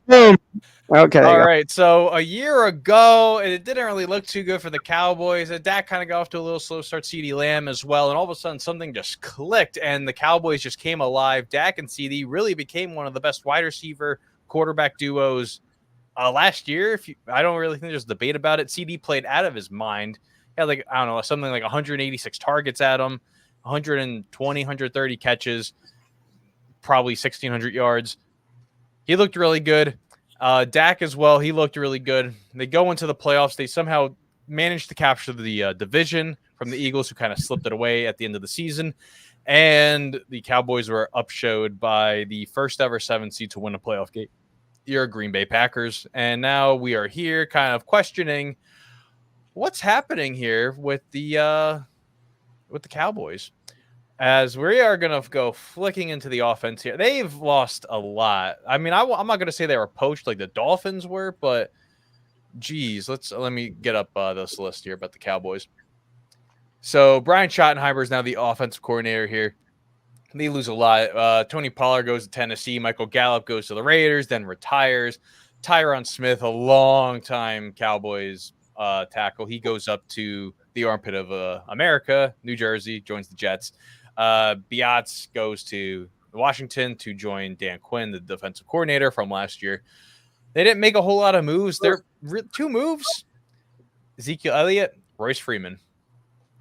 Boom. Okay. All right, so a year ago, it didn't really look too good for the Cowboys. Dak kind of got off to a little slow start, CeeDee Lamb as well, and all of a sudden something just clicked, and the Cowboys just came alive. Dak and CeeDee really became one of the best wide receiver quarterback duos last year. I don't really think there's debate about it. CeeDee played out of his mind. He had like, I don't know, something like 186 targets at him, 120, 130 catches, probably 1,600 yards. He looked really good. Dak as well, he looked really good. They go into the playoffs. They somehow managed to capture the division from the Eagles, who kind of slipped it away at the end of the season. And the Cowboys were upshowed by the first ever 7 seed to win a playoff game. You're Green Bay Packers. And now we are here kind of questioning what's happening here with the Cowboys. As we are going to go flicking into the offense here. They've lost a lot. I mean, I'm not going to say they were poached like the Dolphins were, but geez, let me get up this list here about the Cowboys. So Brian Schottenheimer is now the offensive coordinator here. They lose a lot. Tony Pollard goes to Tennessee. Michael Gallup goes to the Raiders, then retires. Tyron Smith, a long-time Cowboys tackle, he goes up to the armpit of America, New Jersey, joins the Jets. Biatz goes to Washington to join Dan Quinn, the defensive coordinator from last year. They didn't make a whole lot of moves. They're 2 moves. Ezekiel Elliott, Royce Freeman.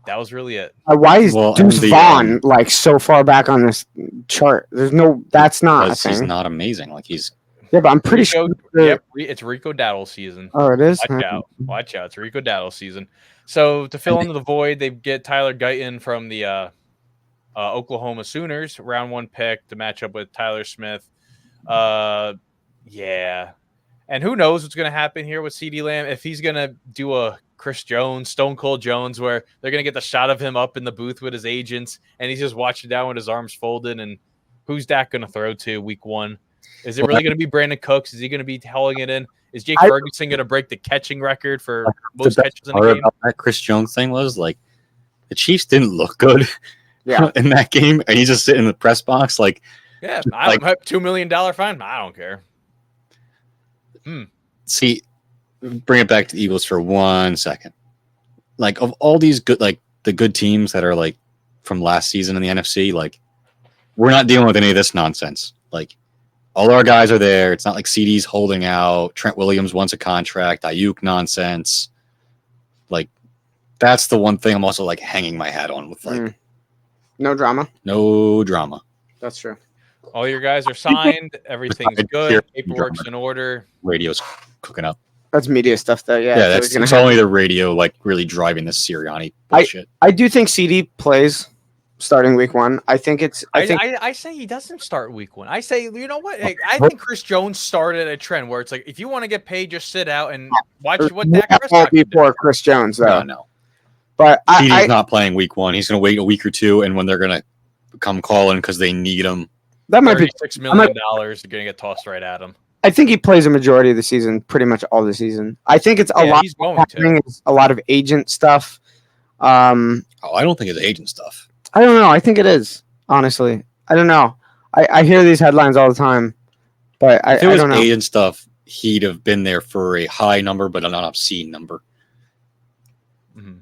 That was really it. Why is Deuce Vaughn like so far back on this chart? That's not a thing. He's not amazing. Like he's. Yeah, but I'm pretty sure. Yep, it's Rico Dowdle season. Oh, it is? Watch out. It's Rico Dowdle season. So to fill in the void, they get Tyler Guyton from the Oklahoma Sooners, round 1 pick to match up with Tyler Smith. Yeah. And who knows what's going to happen here with CeeDee Lamb, if he's going to do a Chris Jones, Stone Cold Jones, where they're going to get the shot of him up in the booth with his agents, and he's just watching down with his arms folded. And who's Dak going to throw to week 1? Is it really going to be Brandon Cooks? Is he going to be hauling it in? Is Jake Ferguson going to break the catching record for most catches in the game? That Chris Jones thing was like the Chiefs didn't look good in that game, and he's just sitting in the press box I don't have $2 million fine. I don't care. See, bring it back to the Eagles for 1 second. Like of all these good, like the good teams that are like from last season in the NFC, like we're not dealing with any of this nonsense. Like all our guys are there. It's not like CeeDee's holding out. Trent Williams wants a contract. Ayuk nonsense. Like that's the one thing I'm also like hanging my hat on with like no drama. No drama. That's true. All your guys are signed. Everything's good. Paperwork's in order. Radio's cooking up. That's media stuff, though. Yeah, that's it's only the radio like really driving this Sirianni bullshit. I do think CeeDee plays starting week 1. I think it's. I say he doesn't start week 1. I say, you know what? I think Chris Jones started a trend where it's like if you want to get paid, just sit out and watch what Dak Prescott did. Before Chris Jones, though. No. But CeeDee's not playing week 1. He's going to wait a week or 2, and when they're going to come calling because they need him. That might be $6 million. They're going to get tossed right at him. I think he plays a majority of the season, pretty much all the season. I think it's a lot of agent stuff. I don't think it's agent stuff. I don't know. I think it is, honestly. I don't know. I hear these headlines all the time, but if it was agent stuff, he'd have been there for a high number, but an obscene number. Mm-hmm.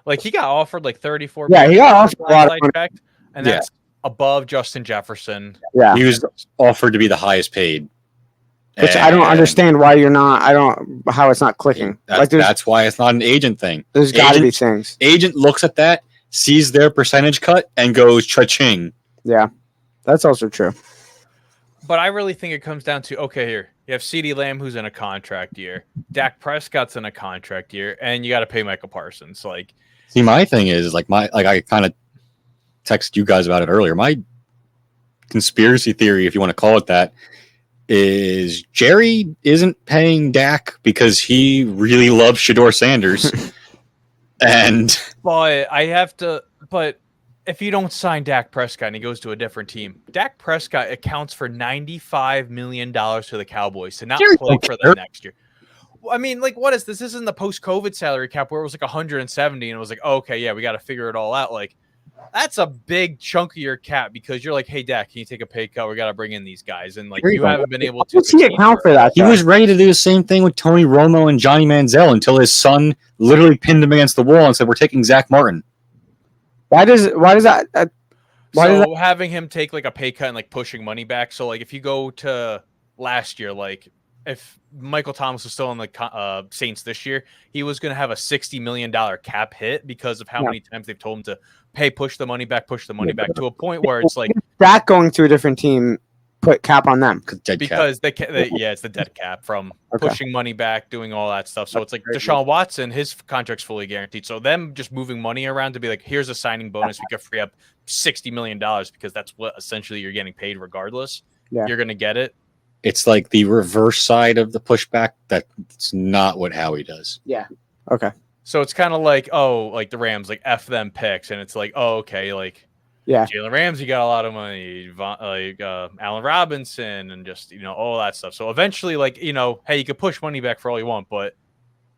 Like he got offered like 34. Yeah, he got offered a lot of money. And that's above Justin Jefferson. Yeah, he was offered to be the highest paid. Which I don't understand why you're not. How it's not clicking. That's why it's not an agent thing. There's got to be things. Agent looks at that, sees their percentage cut, and goes cha-ching. Yeah, that's also true. But I really think it comes down to, okay, here, you have CeeDee Lamb, who's in a contract year. Dak Prescott's in a contract year, and you got to pay Michael Parsons. Like, see, my thing is, I kind of texted you guys about it earlier. My conspiracy theory, if you want to call it that, is Jerry isn't paying Dak because he really loves Shedeur Sanders. But if you don't sign Dak Prescott and he goes to a different team, Dak Prescott accounts for $95 million to the Cowboys to not play for them next year. I mean, like, what is this? This isn't the post-COVID salary cap where it was like 170 and it was like, oh, okay, yeah, we got to figure it all out. Like, That's a big chunk of your cap because you're like, hey, Dak, can you take a pay cut? We got to bring in these guys. And like, you haven't been able to account for that. He was ready to do the same thing with Tony Romo and Johnny Manziel until his son literally pinned him against the wall and said, we're taking Zach Martin. Why does that? Having him take like a pay cut and like pushing money back. So like, if you go to last year, like if Michael Thomas was still on the Saints this year, he was going to have a $60 million cap hit because of how many times they've told him to push the money back to a point where it's like that going to a different team put cap on them because it's the dead cap from pushing money back, doing all that stuff. So it's like Deshaun Watson, his contract's fully guaranteed. So them just moving money around to be like, here's a signing bonus, we could free up $60 million because that's what essentially you're getting paid regardless. Yeah. You're going to get it. It's like the reverse side of the pushback. That's not what Howie does. Yeah. Okay. So it's kind of like, like the Rams, like F them picks. And it's like, okay, like Jalen Ramsey got a lot of money, like Allen Robinson and just, all that stuff. So eventually, like, hey, you could push money back for all you want, but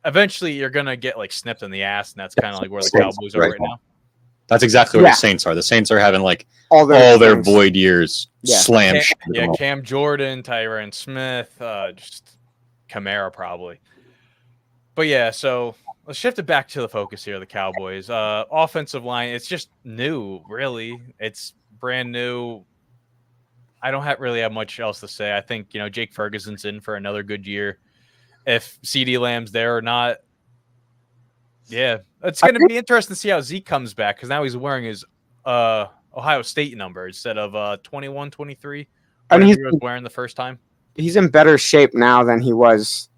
eventually you're going to get like snipped in the ass. And that's kind of like where the Cowboys are right now. That's exactly what the Saints are. The Saints are having like all their void years slam. Cam Jordan, Tyron Smith, just Kamara probably. But yeah, so let's shift it back to the focus here of the Cowboys. Offensive line, it's just new, really. It's brand new. I don't really have much else to say. I think, Jake Ferguson's in for another good year. If CeeDee Lamb's there or not, yeah, it's going to be interesting to see how Zeke comes back because now he's wearing his Ohio State number instead of 21, 23. I mean, he was wearing the first time. He's in better shape now than he was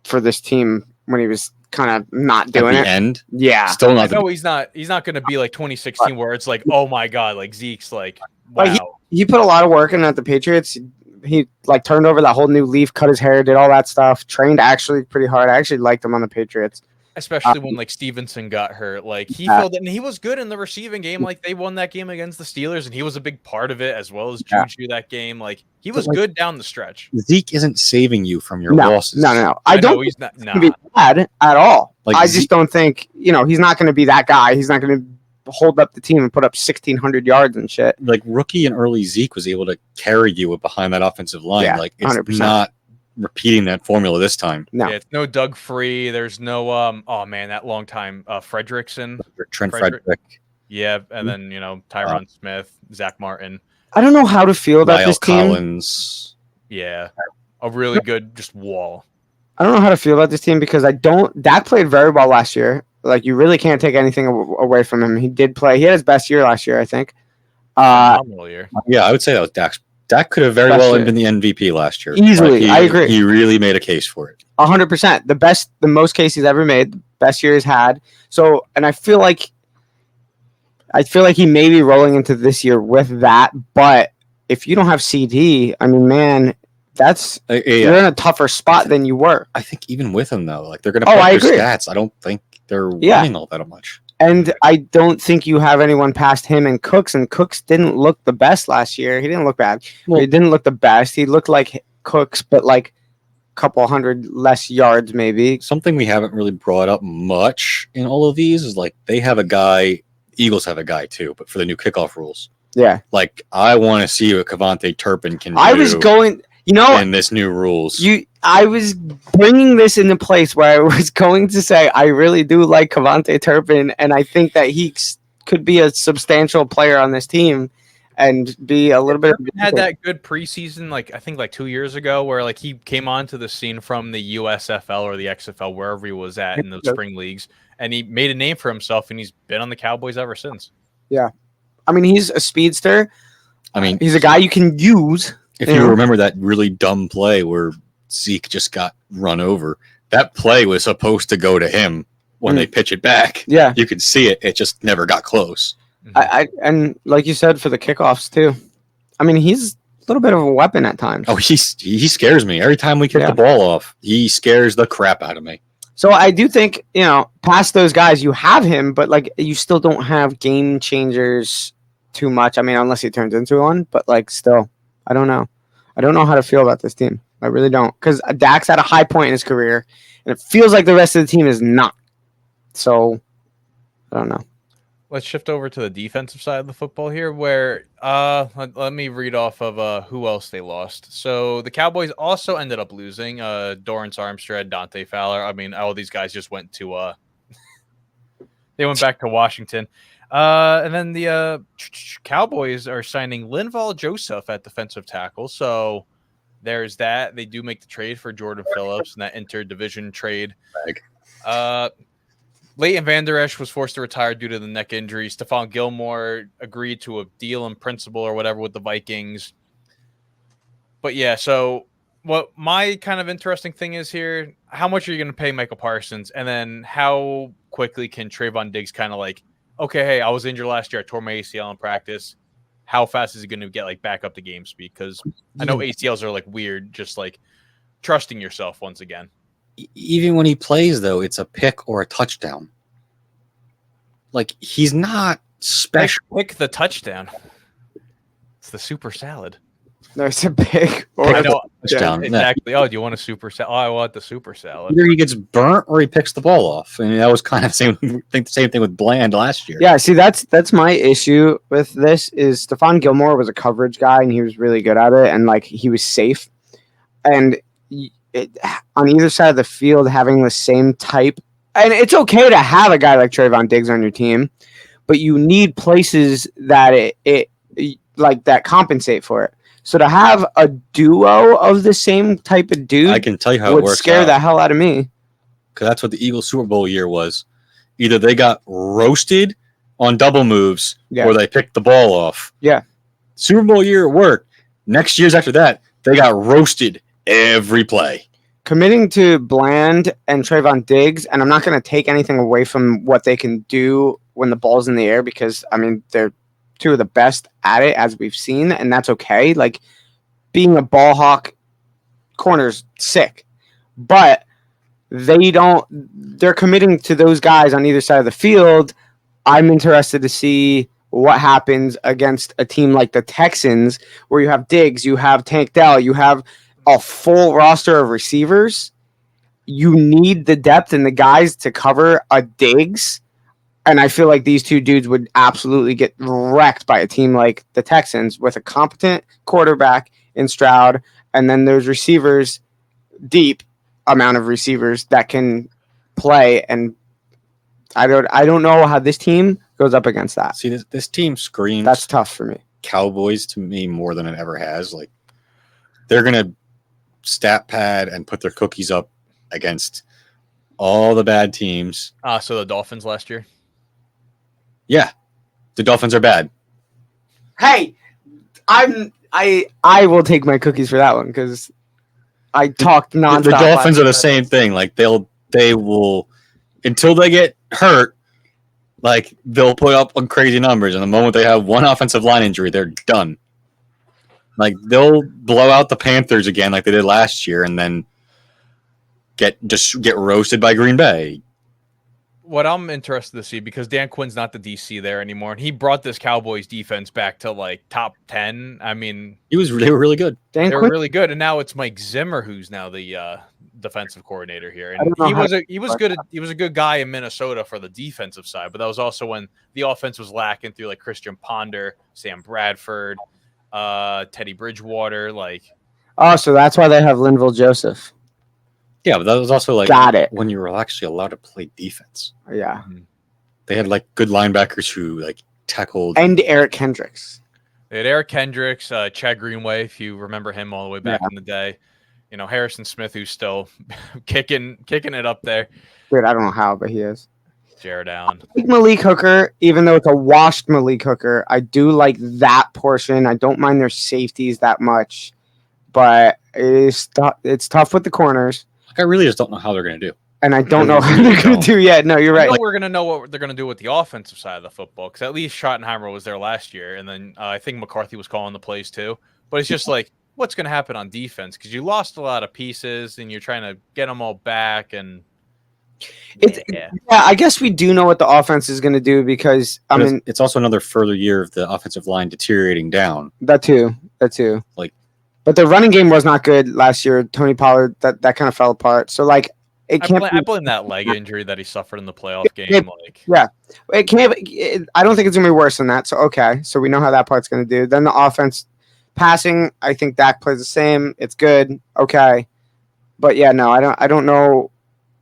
for this team when he was kind of not doing at the end. Yeah, still not. No, he's not. He's not going to be like 2016 where it's like, oh my god, like Zeke's like, wow. He put a lot of work in at the Patriots. He like turned over that whole new leaf, cut his hair, did all that stuff. Trained actually pretty hard. I actually liked him on the Patriots. Especially when like Stevenson got hurt, like he filled it, and he was good in the receiving game. Like they won that game against the Steelers, and he was a big part of it as well as Juju that game. Like he was good down the stretch. Zeke isn't saving you from your losses. No. I don't. He's not be bad at all. Like I just don't think he's not going to be that guy. He's not going to hold up the team and put up 1,600 yards and shit. Like rookie and early Zeke was able to carry you behind that offensive line. Yeah, like it's 100%. Not repeating that formula this time. No, it's no Doug Free. There's no that long time Fredrickson, Trent Frederick. Yeah, and then Tyron Smith, Zach Martin. I don't know how to feel about this team. Collins. Yeah, a really good just wall. I don't know how to feel about this team because Dak played very well last year. Like you really can't take anything away from him. He did play. He had his best year last year, I think. Phenomenal year. Yeah, I would say that was Dak's. Dak could have very well been the MVP last year. Easily, I agree. He really made a case for it. 100%. The most case he's ever made, the best year he's had. So, and I feel like he may be rolling into this year with that. But if you don't have CeeDee, I mean, man, you're in a tougher spot than you were. I think even with him though, like they're going to put their stats. I don't think they're winning all that much. And I don't think you have anyone past him and Cooks didn't look the best last year. He didn't look bad. Well, he didn't look the best. He looked like Cooks, but like a couple hundred less yards maybe. Something we haven't really brought up much in all of these is like they have a guy, Eagles have a guy too, but for the new kickoff rules. Yeah. Like I want to see what Kevontae Turpin can do. I was going, in this new rules. I was bringing this into place where I was going to say I really do like Kevontae Turpin, and I think that he could be a substantial player on this team and be a little bit. Had that good preseason, like I think like 2 years ago, where like he came onto the scene from the USFL or the XFL, wherever he was at in the spring leagues, and he made a name for himself, and he's been on the Cowboys ever since. Yeah, I mean he's a speedster. I mean he's a guy you can use. If you remember that really dumb play where Zeke just got run over, that play was supposed to go to him when they pitch it back. Yeah. You could see it. It just never got close. And like you said, for the kickoffs too. I mean, he's a little bit of a weapon at times. Oh, he scares me. Every time we kick the ball off, he scares the crap out of me. So I do think, past those guys, you have him, but like you still don't have game changers too much. I mean, unless he turns into one, but like still. I don't know. I don't know how to feel about this team. I really don't. Because Dak's at a high point in his career, and it feels like the rest of the team is not. So, I don't know. let's shift over to the defensive side of the football here, where let me read off of who else they lost. So the Cowboys also ended up losing Dorrance Armstead, Dante Fowler. I mean, all these guys just went to they went back to Washington. And then the Cowboys are signing Linval Joseph at defensive tackle. So there's that. They do make the trade for Jordan Phillips in that interdivision trade. Leighton Vander Esch was forced to retire due to the neck injury. Stephon Gilmore agreed to a deal in principle or whatever with the Vikings. But yeah, so what my kind of interesting thing is here, how much are you going to pay Michael Parsons? And then how quickly can Trayvon Diggs kind of like, okay, hey, I was injured last year. I tore my ACL in practice. How fast is he going to get like back up to game speed? Because I know ACLs are like weird, just like trusting yourself once again. Even when he plays, though, it's a pick or a touchdown. Like, he's not special. Pick the touchdown. It's the super salad. There's a pick or I know, touchdown. exactly. Oh, do you want a super salad? Oh, I want the super salad. Either he gets burnt or he picks the ball off. I mean, that was kind of the same. I think the same thing with Bland last year. Yeah, see, that's my issue with this is Stephon Gilmore was a coverage guy, and he was really good at it, and, like, he was safe. And on either side of the field, having the same type, and it's okay to have a guy like Trayvon Diggs on your team, but you need places that it that compensate for it. So to have a duo of the same type of dude, I can tell you how would it works. Scare the hell out of me. Because that's what the Eagles Super Bowl year was. Either they got roasted on double moves, or they picked the ball off. Yeah, Super Bowl year it worked. Next years after that, they got roasted every play. Committing to Bland and Trayvon Diggs, and I'm not going to take anything away from what they can do when the ball's in the air, because, I mean, they're two of the best at it, as we've seen, and that's okay. Like, being a ball hawk corner's sick, but they're committing to those guys on either side of the field. I'm interested to see what happens against a team like the Texans, where you have Diggs, you have Tank Dell, you have a full roster of receivers. You need the depth and the guys to cover a Diggs. And I feel like these two dudes would absolutely get wrecked by a team like the Texans with a competent quarterback in Stroud. And then there's receivers, deep amount of receivers that can play. And I don't know how this team goes up against that. See, this team screams. That's tough for me. Cowboys to me more than it ever has. Like, they're going to stat pad and put their cookies up against all the bad teams. So the Dolphins last year? Yeah. The Dolphins are bad. Hey, I will take my cookies for that one, because I talked nonstop. The Dolphins are the same thing. Like, they will until they get hurt, like, they'll put up on crazy numbers, and the moment they have one offensive line injury, they're done. Like, they'll blow out the Panthers again like they did last year, and then get roasted by Green Bay. What I'm interested to see, because Dan Quinn's not the DC there anymore, and he brought this Cowboys defense back to like top 10. I mean, they were really good. They were really good, and now it's Mike Zimmer who's now the defensive coordinator here. And he was good. He was a good guy in Minnesota for the defensive side, but that was also when the offense was lacking through like Christian Ponder, Sam Bradford, Teddy Bridgewater. Like, oh, so that's why they have Linval Joseph. Yeah, but that was also like when you were actually allowed to play defense. Yeah. They had like good linebackers who like tackled. And Eric Kendricks. They had Eric Kendricks, Chad Greenway, if you remember him all the way back in the day. You know, Harrison Smith, who's still kicking it up there. Dude, I don't know how, but he is. Jared Allen. I like Malik Hooker, even though it's a washed Malik Hooker. I do like that portion. I don't mind their safeties that much, but it's tough with the corners. Like, I really just don't know how they're going to do. And I don't know how they're going to do yet. No, you're right. We're going to know what they're going to do with the offensive side of the football, because at least Schottenheimer was there last year, and then I think McCarthy was calling the plays too. But it's just like, what's going to happen on defense? Because you lost a lot of pieces, and you're trying to get them all back. And I guess we do know what the offense is going to do, because it's also another further year of the offensive line deteriorating down. That too. Like, but the running game was not good last year. Tony Pollard, that kind of fell apart. So like, it I can't. blame, I blame that leg injury that he suffered in the playoff game. Like, Yeah, it can't. I don't think it's gonna be worse than that. So okay, so we know how that part's gonna do. Then the offense, passing. I think Dak plays the same. It's good. Okay, but yeah, no, I don't know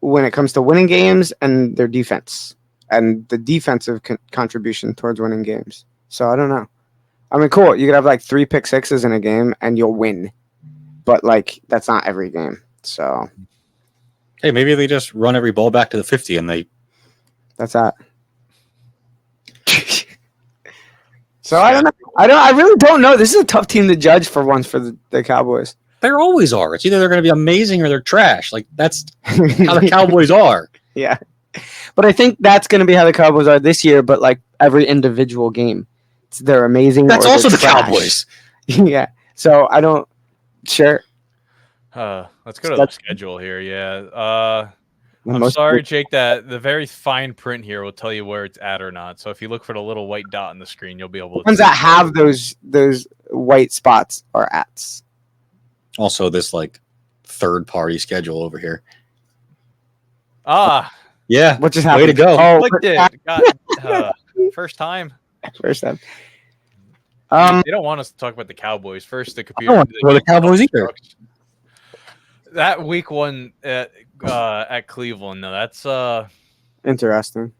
when it comes to winning games and their defense and the defensive contribution towards winning games. So I don't know. I mean, cool. You could have like 3 pick sixes in a game and you'll win, but like that's not every game. So Hey, maybe they just run every ball back to the 50 and they. that's that. So I don't know. I really don't know. This is a tough team to judge for once for the Cowboys. There always are. It's either they're going to be amazing or they're trash. Like that's how the Cowboys are. Yeah, but I think that's going to be how the Cowboys are this year. But like every individual game, they're amazing. That's or also they're the trash. Cowboys. Yeah. So I don't. Sure. Let's go to the schedule here. Yeah. I'm Most sorry, Jake, that the very fine print here will tell you where it's at or not. So if you look for the little white dot on the screen, you'll be able to. ones that have those white spots are ats. Also, this like third-party schedule over here. Yeah, What just Way happened? to go. Oh, clicked it. Got, first time. first time. They don't want us to talk about the Cowboys first. The I computer. don't want to go to the Cowboys either. That week 1 at Cleveland. No, that's Interesting.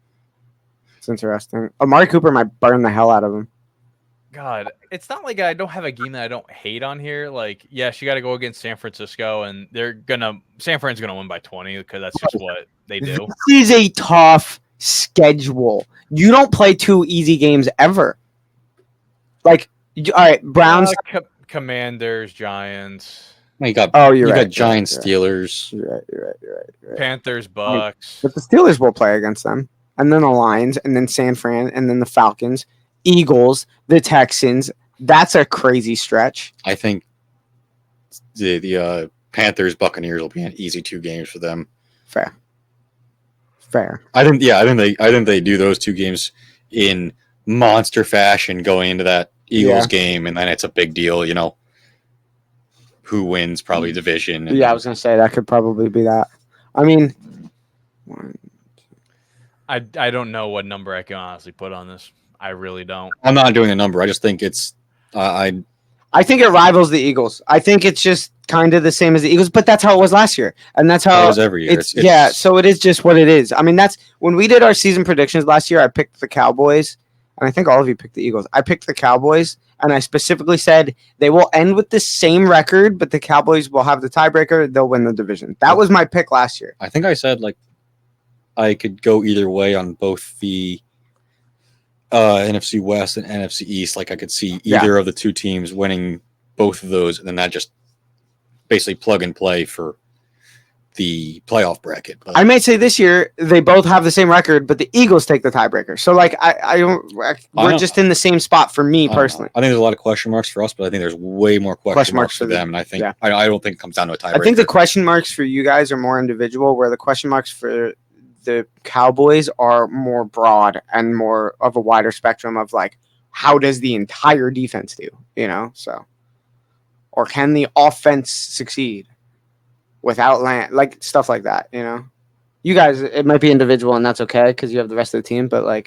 It's interesting. Amari Cooper might burn the hell out of him. God. It's not like I don't have a game that I don't hate on here. Like, yes, you got to go against San Francisco, and San Fran's gonna win by 20 because that's just what they do. This is a tough schedule. You don't play 2 easy games ever. Like, all right, Browns. Commanders, Giants, You got You're right. got Giants, Steelers. You're right. Panthers, Bucks. But the Steelers will play against them, and then the Lions, and then San Fran, and then the Falcons, Eagles, the Texans. That's a crazy stretch. I think the Panthers Buccaneers will be an easy 2 games for them. Fair. I think they do those 2 games in monster fashion going into that Eagles game, and then it's a big deal. You know, who wins probably division. And, Yeah, I was gonna say that could probably be that. I mean, I don't know what number I can honestly put on this. I really don't. I'm not doing a number. I just think it's I think it rivals the Eagles. I think it's just kind of the same as the Eagles, but that's how it was last year, and that's how it was every year. It's so it is just what it is. I mean, that's when we did our season predictions last year. I picked the Cowboys, and I think all of you picked the Eagles. I picked the Cowboys, and I specifically said they will end with the same record, but the Cowboys will have the tiebreaker. They'll win the division. That was my pick last year. I think I said like I could go either way on both the NFC West and NFC East. Like I could see either of the 2 teams winning both of those, and then that just basically plug and play for the playoff bracket. But I may say this year they both have the same record, but the Eagles take the tiebreaker. So like we're just in the same spot for me personally. I think there's a lot of question marks for us, but I think there's way more question marks for them. And I think I don't think it comes down to a tiebreaker. I think the question marks for you guys are more individual, where the question marks for the Cowboys are more broad and more of a wider spectrum of like, how does the entire defense do? You know, so or can the offense succeed without like stuff like that? You know, you guys, it might be individual and that's okay because you have the rest of the team, but like